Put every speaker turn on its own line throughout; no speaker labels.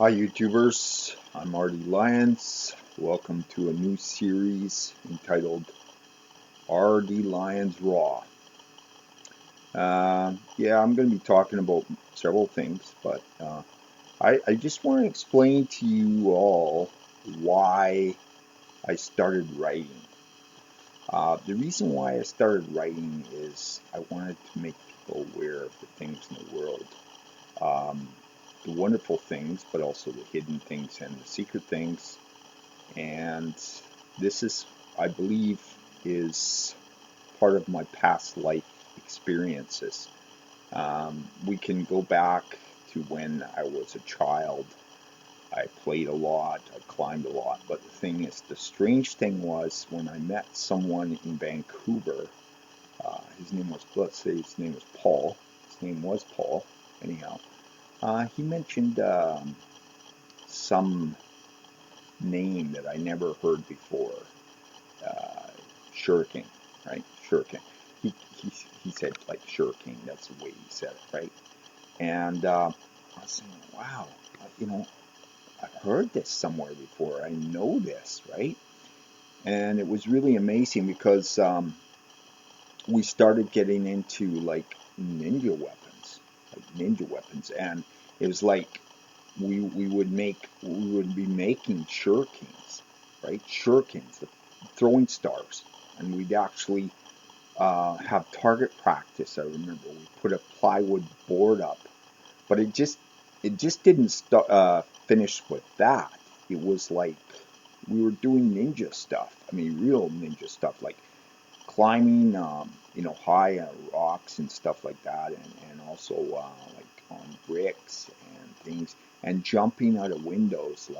Hi YouTubers, I'm Lyons. Welcome to a new series entitled RD Lyons Raw. Yeah, I'm going to be talking about several things, but I just want to explain to you all why I started writing. The reason why I started writing is I wanted to make people aware of the things in the world. Um, the wonderful things, but also the hidden things and the secret things. And this is, I believe, is part of my past life experiences. We can go back to when I was a child. I played a lot, I climbed a lot, but the thing is, the strange thing was when I met someone in Vancouver. His name was, let's say his name was Paul. His name was Paul, anyhow. He mentioned some name that I never heard before. uh, Shuriken, right? Shuriken. He said like Shuriken. That's the way he said it, right? And I was saying, wow, you know, I've heard this somewhere before. I know this, right? And it was really amazing because we started getting into like ninja weapons, and it was like we would be making shurikens, right? Shurikens, the throwing stars, and we'd actually have target practice. I remember we put a plywood board up, but it just didn't finish with that. It was like we were doing ninja stuff. I mean, real ninja stuff, like climbing, high rocks and stuff like that, and also like on bricks and things, and jumping out of windows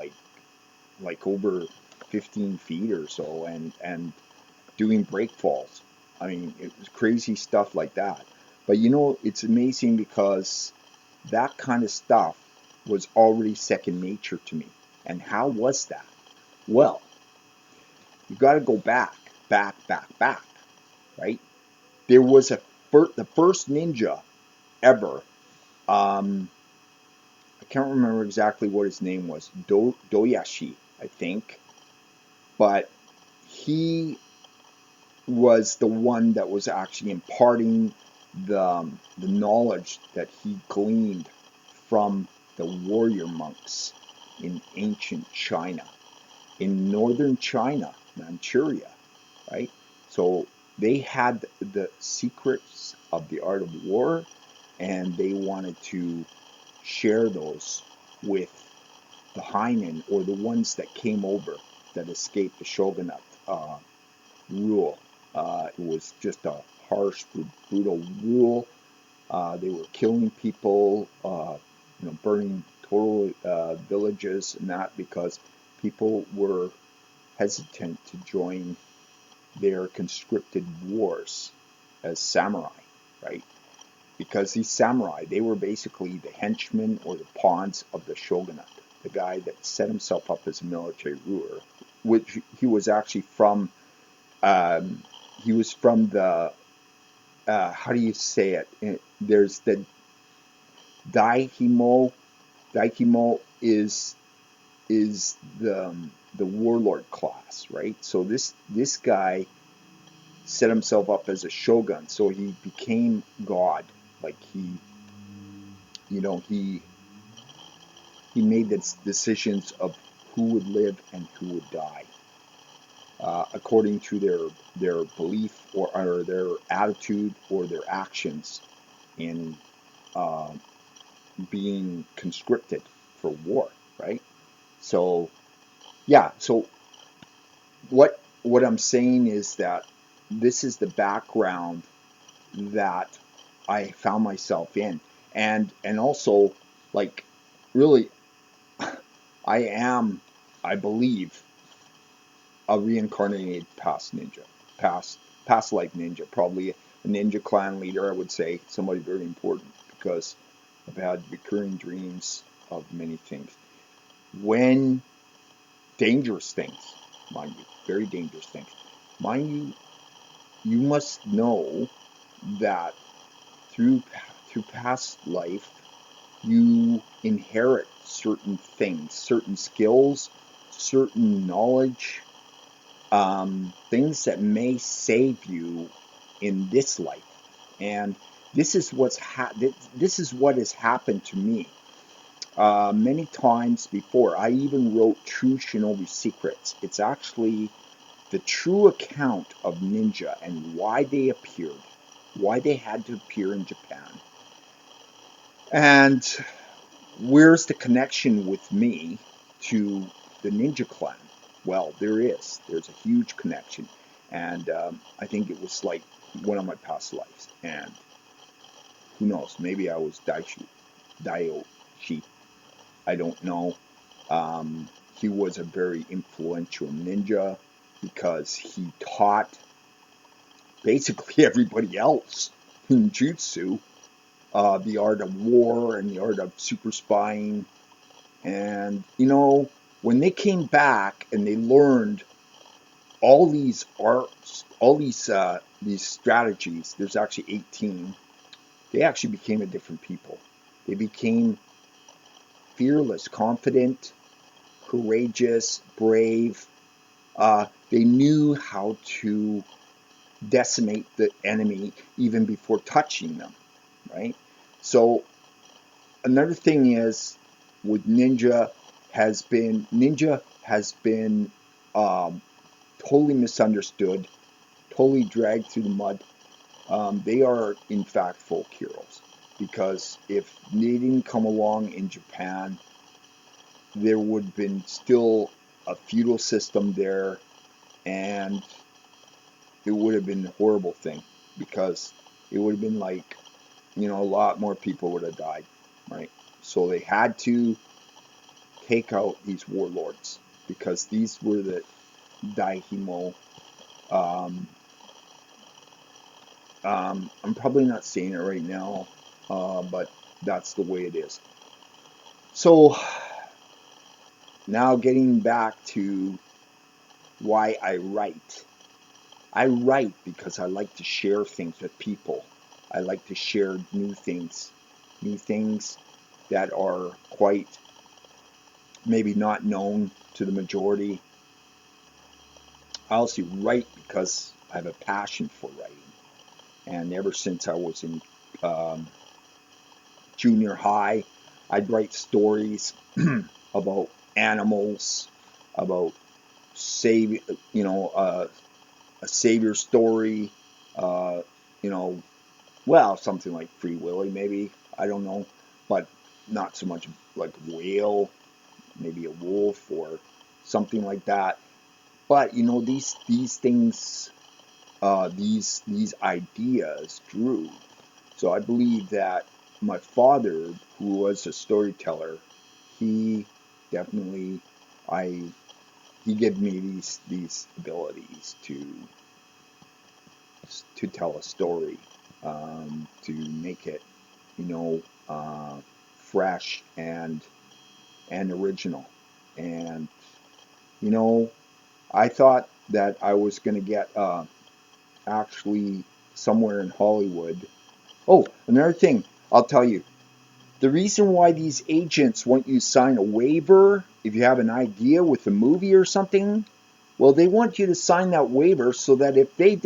like over 15 feet or so, and doing break falls. I mean, it was crazy stuff like that. But it's amazing because that kind of stuff was already second nature to me. And how was that? Well, you got to go back, right? There was the first ninja ever. Um, I can't remember exactly what his name was. Doyashi, I think. But he was the one that was actually imparting the knowledge that he gleaned from the warrior monks in ancient China, in northern China, Manchuria, right? So they had the secrets of the art of war, and they wanted to share those with the Hainan, or the ones that came over that escaped the shogunate rule. It was just a harsh, brutal rule. They were killing people, burning total villages, and that because people were hesitant to join their conscripted wars as samurai, right? Because these samurai, they were basically the henchmen or the pawns of the shogunate, the guy that set himself up as a military ruler, which he was actually from. Um, he was from the how do you say it? There's the daihimo. Daihimo is the warlord class, right? So this guy set himself up as a shogun, so he became god. Like he made the decisions of who would live and who would die, according to their belief, or their attitude, or their actions in uh, being conscripted for war, right? So yeah, so what I'm saying is that this is the background that I found myself in, and also, like, really, I am, I believe, a reincarnated past past life ninja, probably a ninja clan leader. I would say somebody very important, because I've had recurring dreams of many things. When dangerous things, mind you, very dangerous things, mind you, you must know that through past life you inherit certain things, certain skills, certain knowledge, things that may save you in this life. And this is this is what has happened to me many times before. I even wrote True Shinobi Secrets. It's actually the true account of ninja and why they appeared, why they had to appear in Japan. And where's the connection with me to the ninja clan? Well, there is. There's a huge connection. And I think it was like one of my past lives. And who knows? Maybe I was Daioshi. I don't know. He was a very influential ninja because he taught basically everybody else in jutsu the art of war and the art of super spying. And when they came back and they learned all these arts, all these strategies, there's actually 18. They actually became a different people. They became fearless, confident, courageous, brave. They knew how to decimate the enemy even before touching them, right? So another thing is with ninja has been um, totally misunderstood, totally dragged through the mud. They are in fact folk heroes because if they didn't come along in Japan, there would have been still a feudal system there, and it would have been a horrible thing because it would have been like, a lot more people would have died, right? So they had to take out these warlords because these were the daihimo. Um, I'm probably not saying it right now, but that's the way it is. So now getting back to why I write. I write because I like to share things with people. I like to share new things that are quite maybe not known to the majority. I also write because I have a passion for writing. And ever since I was in um, junior high, I'd write stories about animals, about save, you know, a savior story, uh, you know, well, something like Free Willy, maybe. I don't know, but not so much like a whale, maybe a wolf or something like that. But these things, these ideas grew. So I believe that my father, who was a storyteller, he definitely, I he gave me these abilities to tell a story, to make it, you know, uh, fresh and original. And you know, I thought that I was going to get actually somewhere in Hollywood. Oh, another thing I'll tell you. The reason why these agents want you to sign a waiver if you have an idea with a movie or something, well, they want you to sign that waiver so that if they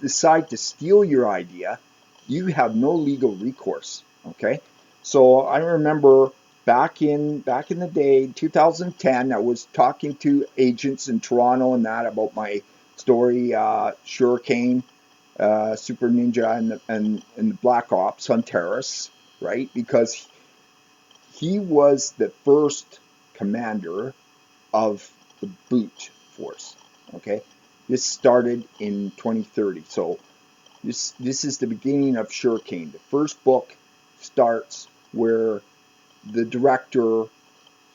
decide to steal your idea, you have no legal recourse. Okay, so I remember back in the day, 2010, I was talking to agents in Toronto and that about my story, Shuriken, Super Ninja, and the Black Ops on terrorists, right? Because he was the first commander of the boot force. Okay, this started in 2030. So this is the beginning of Shuriken. The first book starts where the director,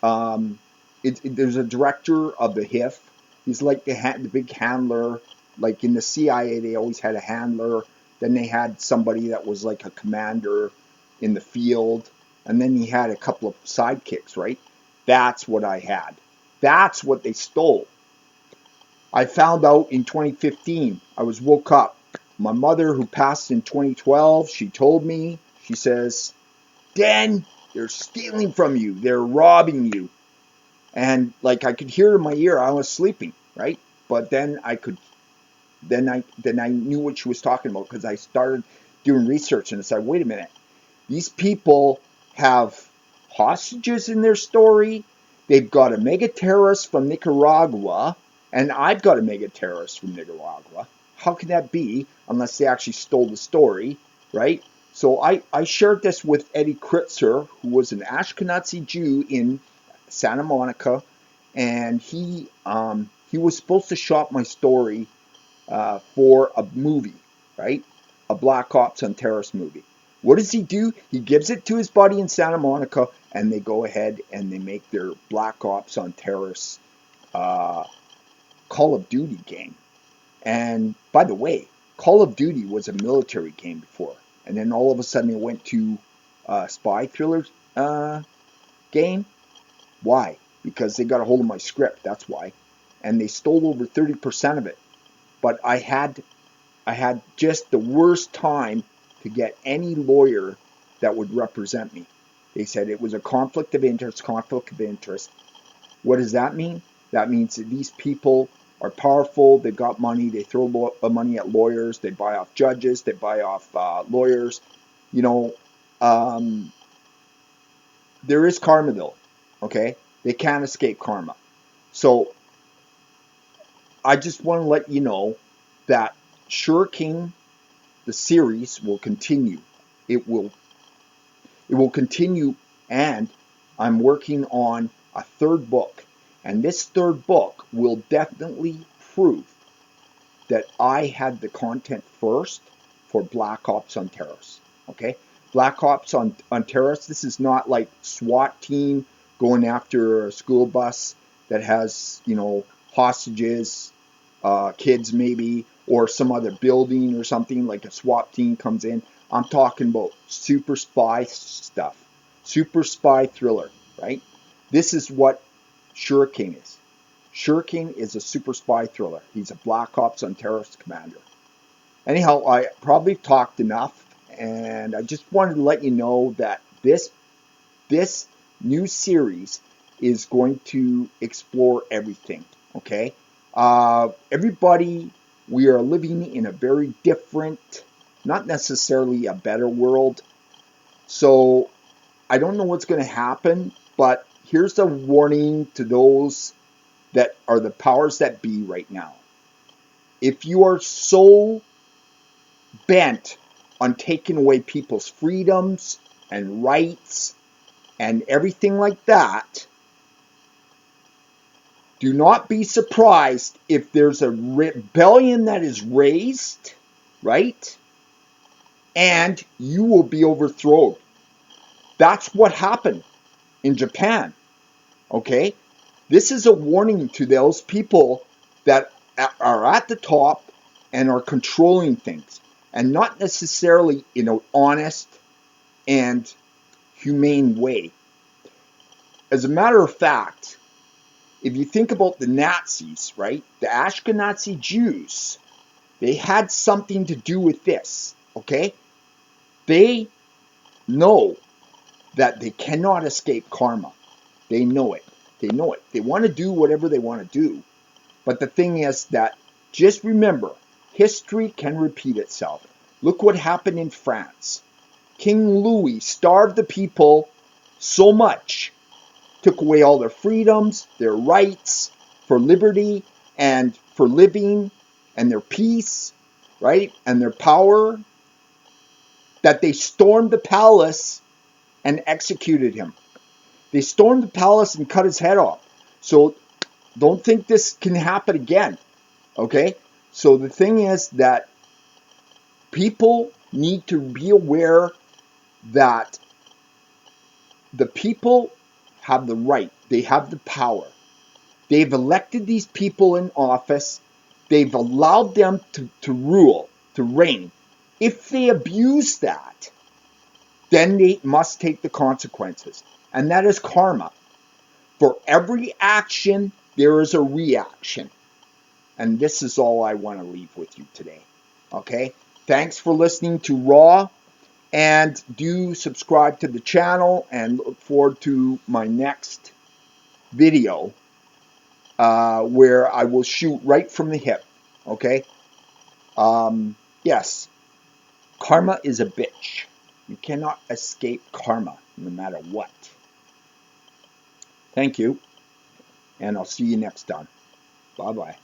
um, there's a director of the HIF. He's like the big handler. Like in the CIA, they always had a handler. Then they had somebody that was like a commander in the field, and then he had a couple of sidekicks. Right? That's what I had. That's what they stole. I found out in 2015. I was woke up. My mother, who passed in 2012, she told me. She says, "Dan, They're stealing from you. They're robbing you. And like I could hear in my ear, I was sleeping, right? But then I knew what she was talking about because I started doing research and I said, wait a minute, these people have hostages in their story. They've got a mega terrorist from Nicaragua, and I've got a mega terrorist from Nicaragua. How can that be unless they actually stole the story, right? So I shared this with Eddie Kritzer, who was an Ashkenazi Jew in Santa Monica, and he was supposed to shop my story for a movie, right? A Black Ops on Terrorist movie. What does he do? He gives it to his buddy in Santa Monica, and they go ahead and they make their Black Ops on Terrorist uh, Call of Duty game. And by the way, Call of Duty was a military game before, and then all of a sudden it went to a spy thriller game. Why? Because they got a hold of my script. That's why, and they stole over 30% of it. But I had just the worst time to get any lawyer that would represent me. They said it was a conflict of interest, conflict of interest. What does that mean? That means that these people are powerful, they've got money, they throw money at lawyers, they buy off judges, they buy off lawyers. You know, um, there is karma though, okay? They can't escape karma. So I just want to let you know that S.A.G.A, the series will continue. It will it will continue, and I'm working on a third book. And this third book will definitely prove that I had the content first for Black Ops on Terrorists. Okay? Black Ops on Terrorists, this is not like SWAT team going after a school bus that has, hostages, kids maybe, or some other building or something like a SWAT team comes in. I'm talking about super spy stuff, super spy thriller, right? This is what S.A.G.A is. S.A.G.A is a super spy thriller. He's a Black Ops on Terrorist commander. Anyhow, I probably talked enough, and I just wanted to let you know that this new series is going to explore everything. Okay, everybody, we are living in a very different, not necessarily a better world. So I don't know what's going to happen, but here's a warning to those that are the powers that be right now. If you are so bent on taking away people's freedoms and rights and everything like that, do not be surprised if there's a rebellion that is raised, right? And you will be overthrown. That's what happened in Japan, okay? This is a warning to those people that are at the top and are controlling things, and not necessarily in an honest and humane way. As a matter of fact, if you think about the Nazis, right, the Ashkenazi Jews, they had something to do with this, okay? They know that they cannot escape karma. They know it. They know it. They want to do whatever they want to do. But the thing is that just remember, history can repeat itself. Look what happened in France. King Louis starved the people so much, took away all their freedoms, their rights for liberty and for living and their peace, right? And their power, that they stormed the palace and executed him. They stormed the palace and cut his head off. So don't think this can happen again, okay? So the thing is that people need to be aware that the people have the right, they have the power. They've elected these people in office. They've allowed them to rule, to reign. If they abuse that, then they must take the consequences. And that is karma. For every action, there is a reaction. And this is all I want to leave with you today. Okay? Thanks for listening to Raw. And do subscribe to the channel and look forward to my next video where I will shoot right from the hip. Okay? Yes, karma is a bitch. You cannot escape karma no matter what. Thank you, and I'll see you next time. Bye-bye.